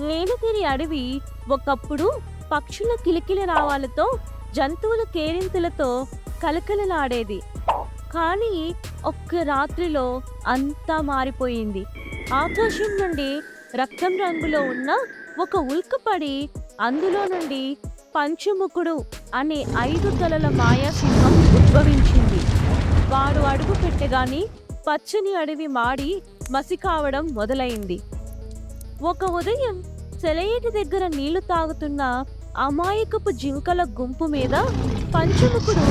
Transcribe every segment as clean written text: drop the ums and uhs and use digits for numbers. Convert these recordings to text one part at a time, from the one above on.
నీలగిరి అడవి ఒకప్పుడు పక్షుల కిలకిల రావాలతో, జంతువుల కేరింతలతో కలకలలాడేది. కానీ ఒక్క రాత్రిలో అంతా మారిపోయింది. ఆకాశం నుండి రక్తం రంగులో ఉన్న ఒక ఉల్కపడి అందులో నుండి పంచముఖుడు అనే 5 తలల మాయా సింహం ఉద్భవించింది. వాడు అడుగు పెట్టగానే పచ్చని అడవి మాడి మసి కావడం మొదలైంది. ఒక ఉదయం సెలయేటి దగ్గర నీళ్లు తాగుతున్న అమాయకపు జింకల గుంపు మీద పంచముఖుడు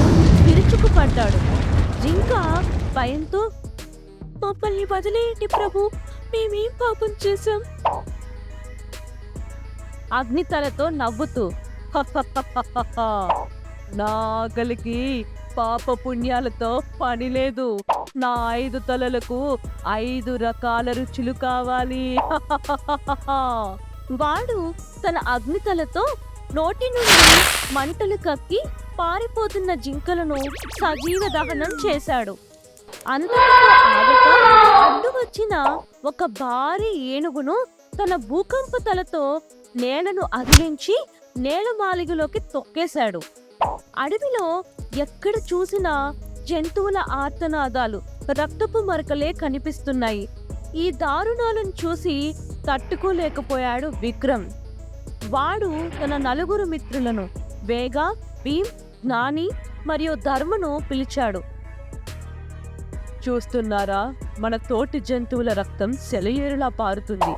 విరుచుకుపడ్డాడు. జింక భయంతో, మమ్మల్ని వదిలేయండి ప్రభు, మేమేం పాపం చేశాం? అగ్నితలతో నవ్వుతూ, నా ఆకలికి పాప పుణ్యాలతో పని లేదు. నా 5 తలలకు 5 రకాల రుచులు కావాలి. వాడు తన అగ్నితలతో నోటి నుండి మంటలు కక్కి పారిపోతున్న జింకలను సజీవ దహనం చేశాడు. అంతటితో ఆగక అడ్డు వచ్చిన ఒక భారీ ఏనుగును తన భూకంప తలతో నేలను అదిలించి నేలమాలిగలోకి తొక్కేశాడు. అడవిలో ఎక్కడ చూసినా జంతువుల ఆర్తనాదాలు, రక్తపు మరకలే కనిపిస్తున్నాయి. ఈ దారుణాలను చూసి తట్టుకోలేకపోయాడు విక్రమ్. వాడు తన 4 మిత్రులను వేగ, భీమ్, జ్ఞాని మరియు ధర్మను పిలిచాడు. చూస్తున్నారా, మన తోటి జంతువుల రక్తం సెలయేరులా పారుతుంది.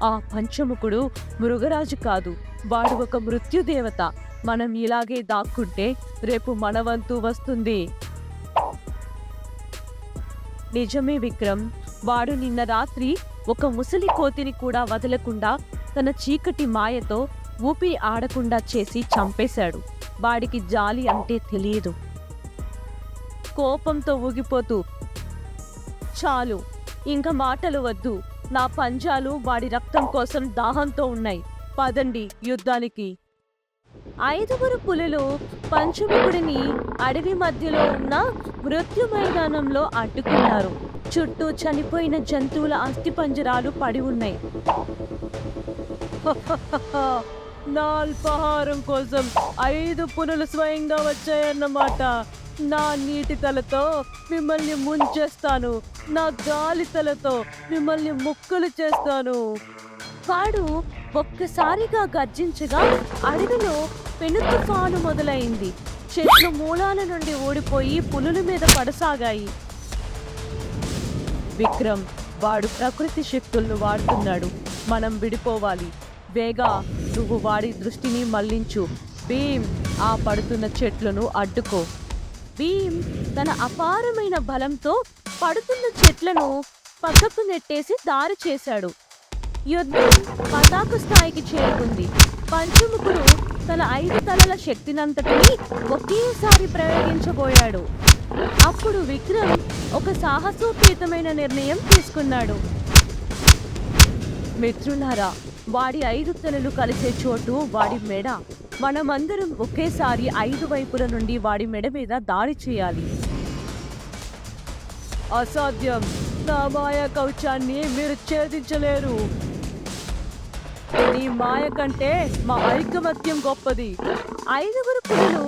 ఆ పంచముఖుడు మృగరాజు కాదు, వాడు ఒక మృత్యుదేవత. మనం ఇలాగే దాక్కుంటే రేపు మన వంతు వస్తుంది. నిజమే విక్రమ్, వాడు నిన్న రాత్రి ఒక ముసలి కోతిని కూడా వదలకుండా తన చీకటి మాయతో ఊపిరి ఆడకుండా చేసి చంపేశాడు. వాడికి జాలి అంటే తెలియదు. కోపంతో ఊగిపోతూ, చాలు, ఇంక మాటలు వద్దు. నా పంజాలు వాడి రక్తం కోసం దాహంతో ఉన్నాయి. పదండి యుద్ధానికి. 5 పులులు పంచముఖుడిని అడవి మధ్యలో ఉన్న మృత్యు మైదానంలో అడ్డుకున్నారు. చుట్టూ చనిపోయిన జంతువుల అస్థిపంజరాలు పడి ఉన్నాయి. నా అల్పాహారం కోసం 5 పులులు స్వయంగా వచ్చాయన్నమాట. నా నీటి తలతో మిమ్మల్ని ముంచేస్తాను. నా గాలి తలతో మిమ్మల్ని ముక్కలు చేస్తాను. వాడు ఒక్కసారిగా గర్జించగా అడవిలో పెను తుఫాను మొదలైంది. చెట్లు మూలాల నుండి ఓడిపోయి పులుల మీద పడసాగాయి. విక్రమ్, వాడు ప్రకృతి శక్తులను వాడుతున్నాడు. మనం విడిపోవాలి. వేగా, నువ్వు వాడి దృష్టిని మళ్లించు. భీమ్, ఆ పడుతున్న చెట్లను అడ్డుకో. భీమ్ తన అపారమైన బలంతో పడుతున్న చెట్లను పక్కకు నెట్టేసి దారి చేశాడు. యుద్ధం పతాక స్థాయికి చేరుకుంది. పంచముఖుడు తన 5 తలల శక్తినంతటినీ ఒకేసారి ప్రయోగించబోయాడు. అప్పుడు విక్రమ్ ఒక సాహసోపేతమైన నిర్ణయం తీసుకున్నాడు. మిత్రులారా, వాడి 5 తలలు కలిసే చోటు వాడి మెడ. మనమందరం ఒకేసారి 5 వైపుల నుండి వాడి మెడ మీద దాడి చేయాలి. అసాధ్యం, నా మాయా కవచాన్ని మీరు ఛేదించలేరు. నీ మాయ కంటే మా ఐకమత్యం గొప్పది. 5 పులులు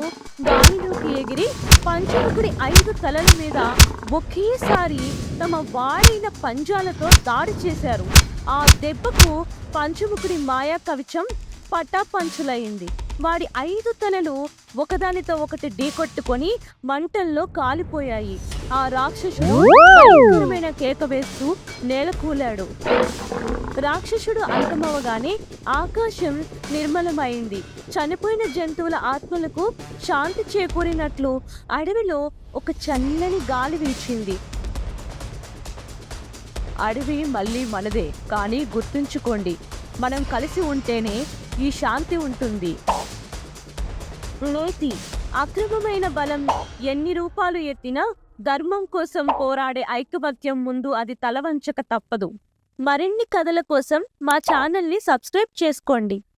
గాలిలోకి ఎగిరి పంచముఖుడి 5 తలల మీద ఒకేసారి తమ వాడైన పంజాలతో దాడి చేశారు. ఆ దెబ్బకు పంచముఖుడి మాయా కవచం పటాపంచులైంది. వాడి 5 తలలు ఒకదానితో ఒకటి ఢీకొట్టుకొని మంటల్లో కాలిపోయాయి. ఆ రాక్షసుడు భయంకరమైన కేక వేస్తూ నేలకూలాడు. రాక్షసుడు అంతమవగానే ఆకాశం నిర్మలమైంది. చనిపోయిన జంతువుల ఆత్మలకు శాంతి చేకూరినట్లు అడవిలో ఒక చల్లని గాలి వీచింది. అడవి మళ్ళీ మనదే, కానీ గుర్తుంచుకోండి, మనం కలిసి ఉంటేనే ఈ శాంతి ఉంటుంది. నీతి, అక్రమమైన బలం ఎన్ని రూపాలు ఎత్తినా ధర్మం కోసం పోరాడే ఐకమత్యం ముందు అది తలవంచక తప్పదు. మరిన్ని కథల కోసం మా ఛానల్ని సబ్స్క్రైబ్ చేసుకోండి.